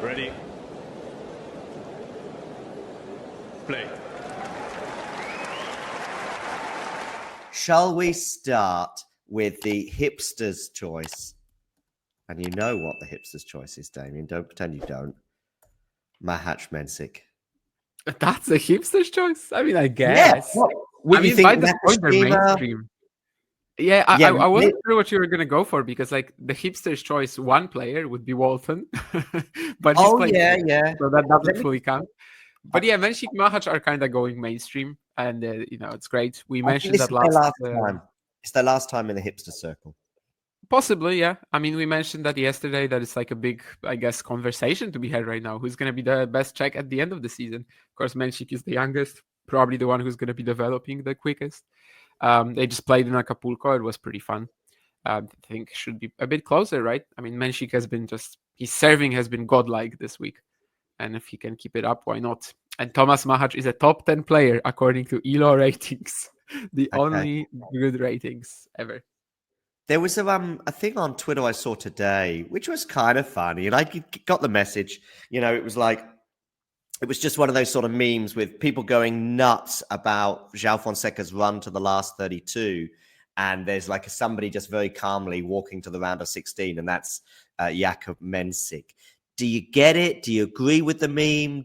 Ready. Play. Shall we start with the hipster's choice? And you know what the hipster's choice is, Damien. Don't pretend you don't. Machac Mensik. That's a hipster's choice? I mean, I guess. Yeah. Would you think by the point, they're mainstream. Yeah, I wasn't sure what you were going to go for because, like, the hipster's choice, one player would be Walton. But he's played yeah. So that doesn't fully count. But yeah, Mensik, Machac are kind of going mainstream. And, it's great. We mentioned that last time. It's their last time in the hipster circle. Possibly, yeah. I mean, we mentioned that yesterday that it's like a big, I guess, conversation to be had right now. Who's going to be the best Czech at the end of the season? Of course, Mensik is the youngest, probably the one who's going to be developing the quickest. They just played in Acapulco. It was pretty fun. I think should be a bit closer, right? I mean, Mensik has been his serving has been godlike this week. And if he can keep it up, why not? And Tomas Machac is a top 10 player according to ELO ratings. The only good ratings ever. There was a thing on Twitter I saw today, which was kind of funny, and I got the message. It was just one of those sort of memes with people going nuts about João Fonseca's run to the last 32, and there's like somebody just very calmly walking to the round of 16, and that's Jakub Mensik. Do you get it? Do you agree with the meme?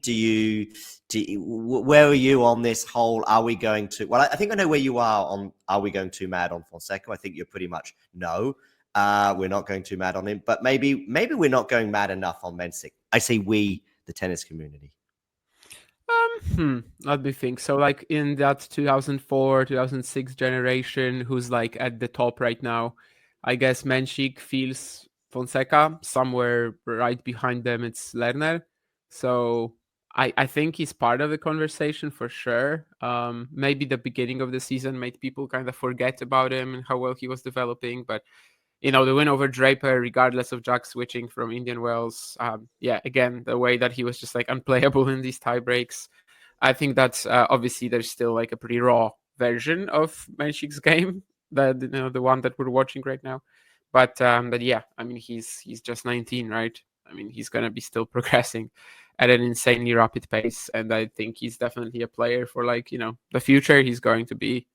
Where are you on this whole, are we going to, well, I think I know where you are on, are we going too mad on Fonseca? I think you're pretty much, no, we're not going too mad on him, but maybe we're not going mad enough on Mensik. I say we, the tennis community. Let me think. So like in that 2004, 2006 generation, who's like at the top right now, I guess Mensik feels Fonseca. Somewhere right behind them, it's Lerner. So I think he's part of the conversation for sure. Maybe the beginning of the season made people kind of forget about him and how well he was developing. But, the win over Draper, regardless of Jack switching from Indian Wells, again, the way that he was just like unplayable in these tie breaks. I think that obviously there's still like a pretty raw version of Mensik's game, the one that we're watching right now. But yeah, I mean, he's just 19, right? I mean, he's going to be still progressing at an insanely rapid pace. And I think he's definitely a player for the future. He's going to be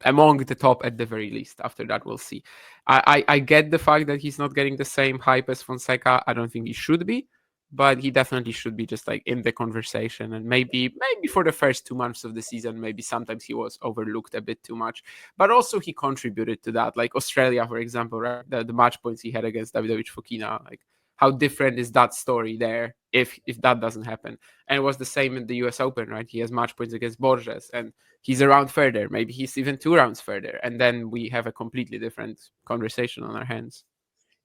among the top at the very least. After that, we'll see. I get the fact that he's not getting the same hype as Fonseca. I don't think he should be, but he definitely should be just like in the conversation. And maybe for the first 2 months of the season, maybe sometimes he was overlooked a bit too much, but also he contributed to that. Like Australia, for example, right? The match points he had against Davidovich Fokina, like how different is that story there if that doesn't happen? And it was the same in the US Open, right? He has match points against Borges and he's a round further. Maybe he's even 2 rounds further. And then we have a completely different conversation on our hands.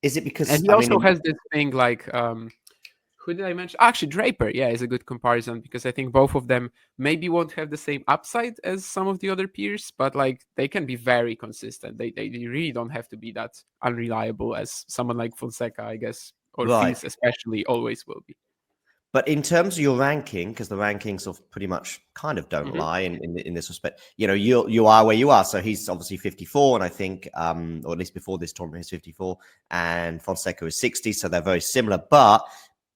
Is it because... And he also has this thing like... who did I mention? Actually, Draper, yeah, is a good comparison because I think both of them maybe won't have the same upside as some of the other peers, but like they can be very consistent. They really don't have to be that unreliable as someone like Fonseca, I guess, or Fils especially always will be. But in terms of your ranking, because the rankings of pretty much kind of don't lie in this respect, you are where you are. So he's obviously 54, and I think, or at least before this tournament, he's 54, and Fonseca is 60, so they're very similar. But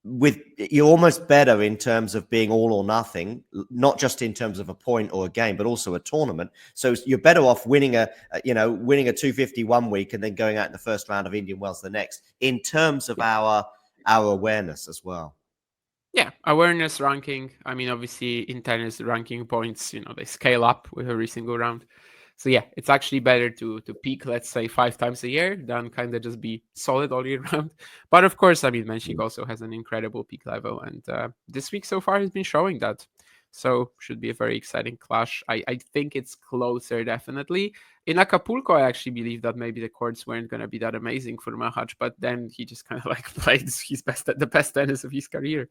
you're almost better in terms of being all or nothing, not just in terms of a point or a game, but also a tournament. So you're better off winning a 250 1 week and then going out in the first round of Indian Wells the next, in terms of our awareness as well. Yeah, awareness ranking. I mean, obviously in tennis, ranking points, they scale up with every single round. So yeah, it's actually better to peak, let's say, 5 times a year than kind of just be solid all year round. But of course, I mean, Mensik also has an incredible peak level. And this week so far has been showing that. So should be a very exciting clash. I think it's closer, definitely. In Acapulco, I actually believe that maybe the courts weren't going to be that amazing for Machac, but then he just kind of like played the best tennis of his career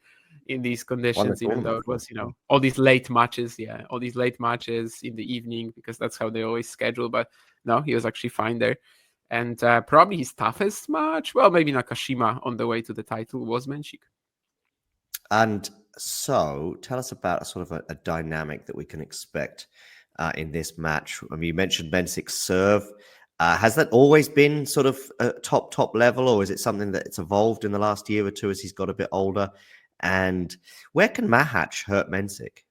in these conditions, even though it was, all these late matches. Yeah, all these late matches in the evening because that's how they always schedule. But no, he was actually fine there. And probably his toughest match, well, maybe Nakashima on the way to the title, was Mensik. And so tell us about sort of a dynamic that we can expect in this match. I mean, you mentioned Mensik's serve. Has that always been sort of top level, or is it something that it's evolved in the last year or two as he's got a bit older? And where can Machac hurt Mensik?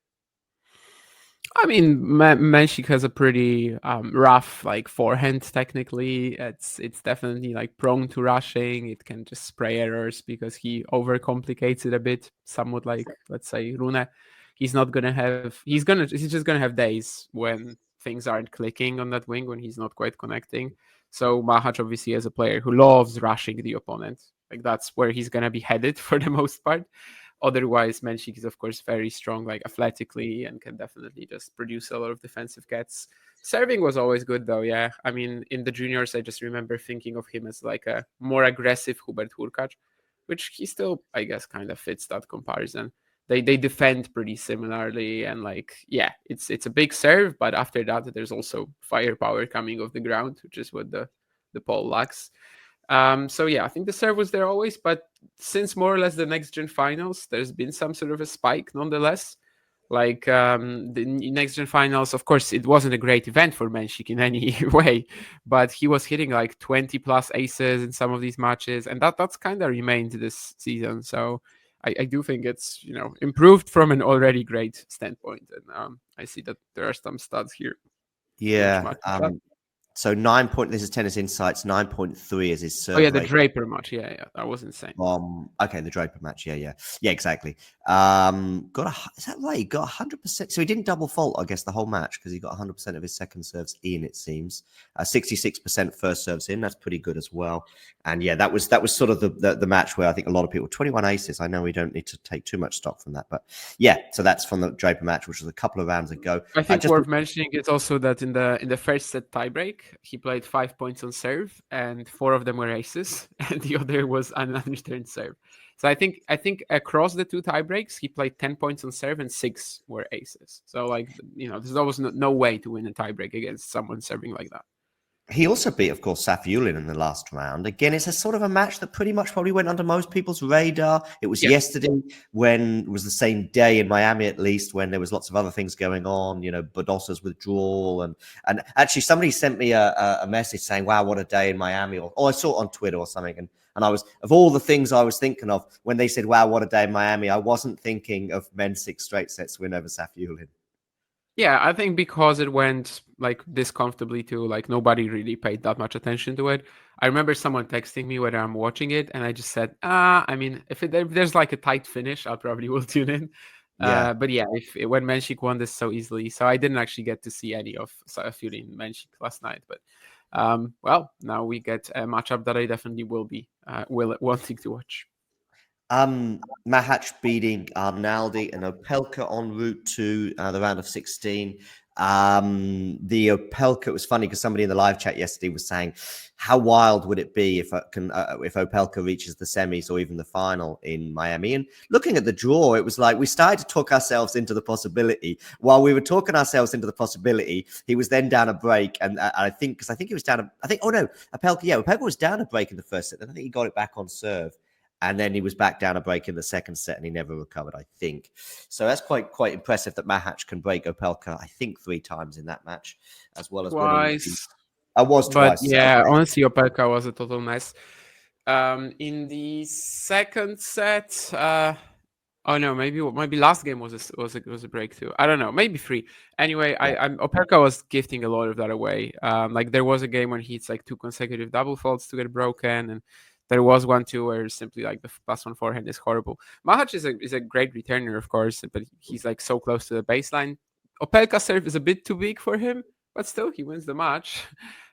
I mean, Mensik has a pretty rough like forehand. Technically, it's definitely like prone to rushing. It can just spray errors because he overcomplicates it a bit. Somewhat like, let's say, Rune. He's not gonna have. He's just gonna have days when things aren't clicking on that wing, when he's not quite connecting. So Machac obviously is a player who loves rushing the opponent. Like that's where he's gonna be headed for the most part. Otherwise, Mensik is of course very strong, like athletically, and can definitely just produce a lot of defensive gets. Serving was always good though, yeah. I mean, in the juniors, I just remember thinking of him as like a more aggressive Hubert Hurkacz, which he still, I guess, kind of fits that comparison. They defend pretty similarly, and like yeah, it's a big serve, but after that, there's also firepower coming off the ground, which is what the pole lacks. So yeah, I think the serve was there always, but since more or less the next gen finals, there's been some sort of a spike nonetheless. Like the next gen finals, of course, it wasn't a great event for Mensik in any way, but he was hitting like 20 plus aces in some of these matches, and that's kind of remained this season. So I do think it's improved from an already great standpoint, and I see that there are some stats here. Yeah. So 9 point. This is Tennis Insights. 9.3 is his serve. Oh yeah, the Draper match. Yeah, that was insane. Okay, the Draper match. Yeah, exactly. Is that right? He got 100%. So he didn't double fault, I guess, the whole match because he got 100% of his second serves in. It seems 66% first serves in. That's pretty good as well. And yeah, that was sort of the match where I think a lot of people 21 aces. I know we don't need to take too much stock from that, but yeah. So that's from the Draper match, which was a couple of rounds ago. I think worth mentioning is also that in the first set tiebreak, he played 5 points on serve, and 4 of them were aces, and the other was an unreturned serve. So I think across the 2 tiebreaks, he played 10 points on serve, and 6 were aces. So like there's always no way to win a tiebreak against someone serving like that. He also beat, of course, Safiullin in the last round. Again, it's a sort of a match that pretty much probably went under most people's radar. It was yesterday when it was the same day in Miami, at least, when there was lots of other things going on, Badossa's withdrawal. And actually somebody sent me a message saying, wow, what a day in Miami. Or I saw it on Twitter or something. And I was, of all the things I was thinking of when they said, wow, what a day in Miami, I wasn't thinking of Mensik straight sets win over Safiullin. Yeah, I think because it went like this comfortably too, like nobody really paid that much attention to it. I remember someone texting me whether I'm watching it, and I just said, I mean, if there's like a tight finish, I probably will tune in. Yeah. But yeah, when Mensik won this so easily, so I didn't actually get to see any of Safiullin Mensik last night. But well, now we get a matchup that I definitely will be wanting to watch. Machac beating Arnaldi and Opelka en route to the round of 16. The Opelka, it was funny because somebody in the live chat yesterday was saying, how wild would it be if Opelka reaches the semis or even the final in Miami? And looking at the draw, it was like we started to talk ourselves into the possibility. While we were talking ourselves into the possibility, he was then down a break. And I think he was down Opelka was down a break in the first set. Then I think he got it back on serve. And then he was back down a break in the second set, and he never recovered, I think. So that's quite impressive that Machac can break Opelka, I think, 3 times in that match, as well as twice. I was twice. But yeah, okay. Honestly, Opelka was a total mess. In the second set, oh no, maybe last game was a breakthrough. I don't know, maybe 3. Anyway, yeah. Opelka was gifting a lot of that away. Like there was a game when he hits like 2 consecutive double faults to get broken, and there was one too where simply like the +1 forehand is horrible. Machac is a great returner, of course, but he's like so close to the baseline. Opelka's serve is a bit too big for him, but still he wins the match.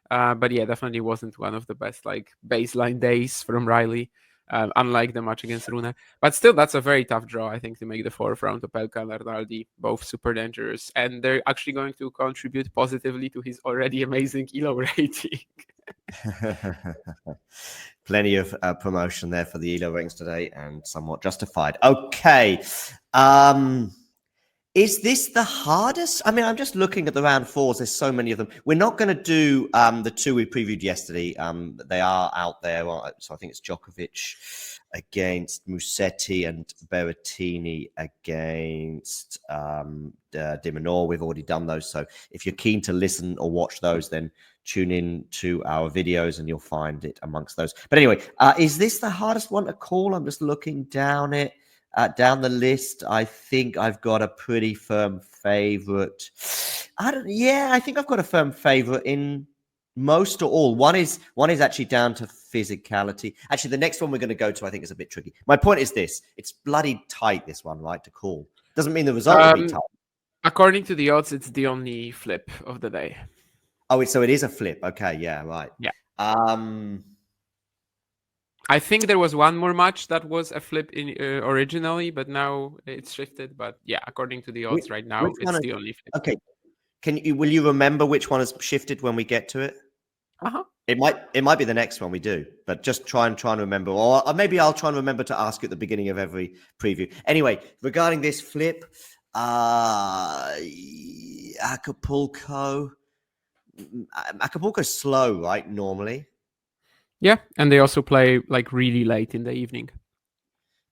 But yeah, definitely wasn't one of the best like baseline days from Riley, unlike the match against Rune. But still, that's a very tough draw, I think, to make the 4th round. Opelka and Arnaldi, both super dangerous, and they're actually going to contribute positively to his already amazing ELO rating. Plenty of promotion there for the ELO ratings today, and somewhat justified. Okay. Is this the hardest? I mean, I'm just looking at the round 4s. There's so many of them. We're not going to do the 2 we previewed yesterday. They are out there. So I think it's Djokovic against Musetti and Berrettini against de Minaur. We've already done those. So if you're keen to listen or watch those, then tune in to our videos and you'll find it amongst those. But anyway, is this the hardest one to call? I'm just looking down it. Down the list, I think I've got a pretty firm favorite. I think I've got a firm favorite in most or all. One is actually down to physicality. Actually, the next one we're going to go to, I think, is a bit tricky. My point is this: it's bloody tight, this one, right? To call doesn't mean the result will be tight. According to the odds, it's the only flip of the day. Oh, so it is a flip. Okay, yeah, right. Yeah. I think there was one more match that was a flip in originally, but now it's shifted. But yeah, according to the odds right now, it's the only flip. Okay. Will you remember which one has shifted when we get to it? It might be the next one we do, but just try and remember, or maybe I'll try and remember to ask at the beginning of every preview. Anyway, regarding this flip, Acapulco's slow, right? Normally. Yeah, and they also play like really late in the evening.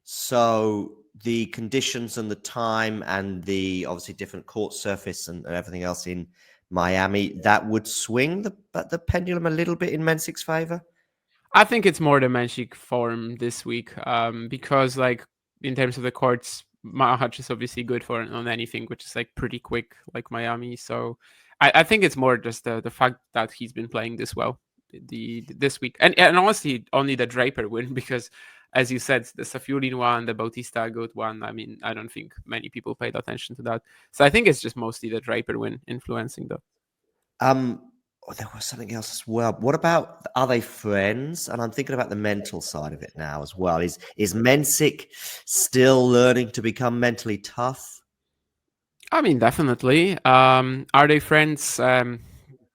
So the conditions and the time and the obviously different court surface and everything else in Miami, that would swing the pendulum a little bit in Mensik's favor. I think it's more the Mensik form this week, because like in terms of the courts, Machac is obviously good for on anything, which is like pretty quick, like Miami. So I think it's more just the fact that he's been playing this well this week, and honestly, only the Draper win because, as you said, the Safiullin one, the Bautista good one. I mean, I don't think many people paid attention to that. So I think it's just mostly the Draper win influencing though. There was something else as well. What about, are they friends? And I'm thinking about the mental side of it now as well. Is Mensik still learning to become mentally tough? I mean, definitely. Are they friends?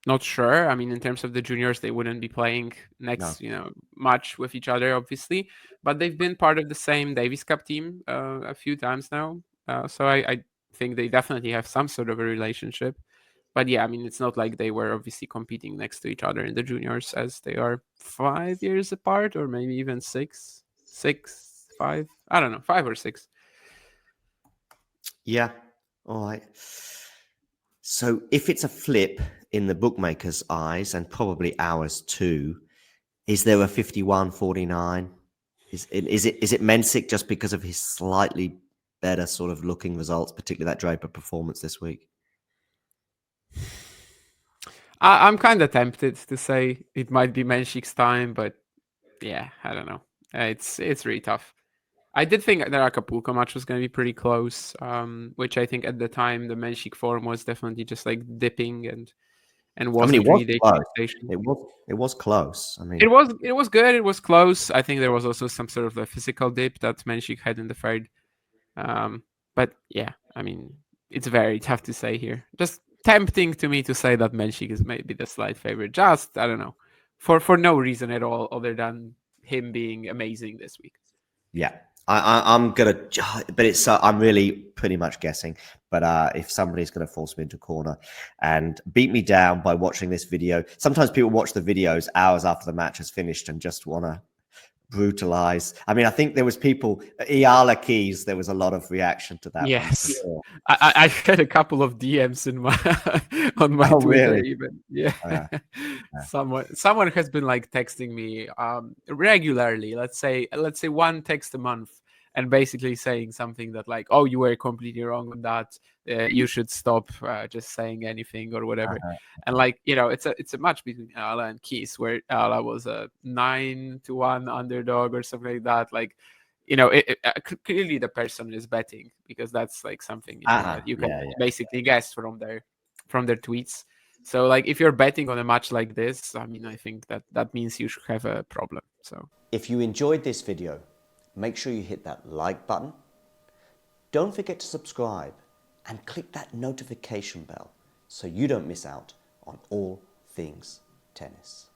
Not sure. I mean, in terms of the juniors, they wouldn't be playing next, much with each other, obviously. But they've been part of the same Davis Cup team a few times now. So I think they definitely have some sort of a relationship. But yeah, I mean, it's not like they were obviously competing next to each other in the juniors, as they are 5 years apart, or maybe even 6, 5. I don't know, 5 or 6. Yeah. All right. So if it's a flip in the bookmaker's eyes, and probably ours too, is there a 51-49? Is it Mensik just because of his slightly better sort of looking results, particularly that Draper performance this week? I'm kind of tempted to say it might be Mensik's time, but yeah, I don't know. It's really tough. I did think that Acapulco match was going to be pretty close, which I think at the time the Mensik form was definitely just like dipping and wasn't really the expectation. It was close. I mean, it was good. It was close. I think there was also some sort of a physical dip that Mensik had in the third. But yeah, I mean, it's very tough to say here. Just tempting to me to say that Mensik is maybe the slight favorite. Just, I don't know, for no reason at all other than him being amazing this week. Yeah, I'm gonna, but it's I'm really pretty much guessing. But if somebody's gonna force me into a corner and beat me down by watching this video, sometimes people watch the videos hours after the match has finished and just wanna brutalize. I mean, I think there was people, Iala Keys, there was a lot of reaction to that. Yes, I had a couple of DMs in my on my Twitter really? even. Yeah. Someone has been like texting me regularly. Let's say one text a month, and basically saying something that like, "Oh, you were completely wrong on that. You should stop just saying anything or whatever." And like, it's a match between Ala and Keys where Ala was a 9-1 underdog or something like that. Like, clearly the person is betting because that's like something that you can basically guess from their tweets. So like, if you're betting on a match like this, I mean, I think that means you should have a problem. So if you enjoyed this video, make sure you hit that like button. Don't forget to subscribe and click that notification bell so you don't miss out on all things tennis.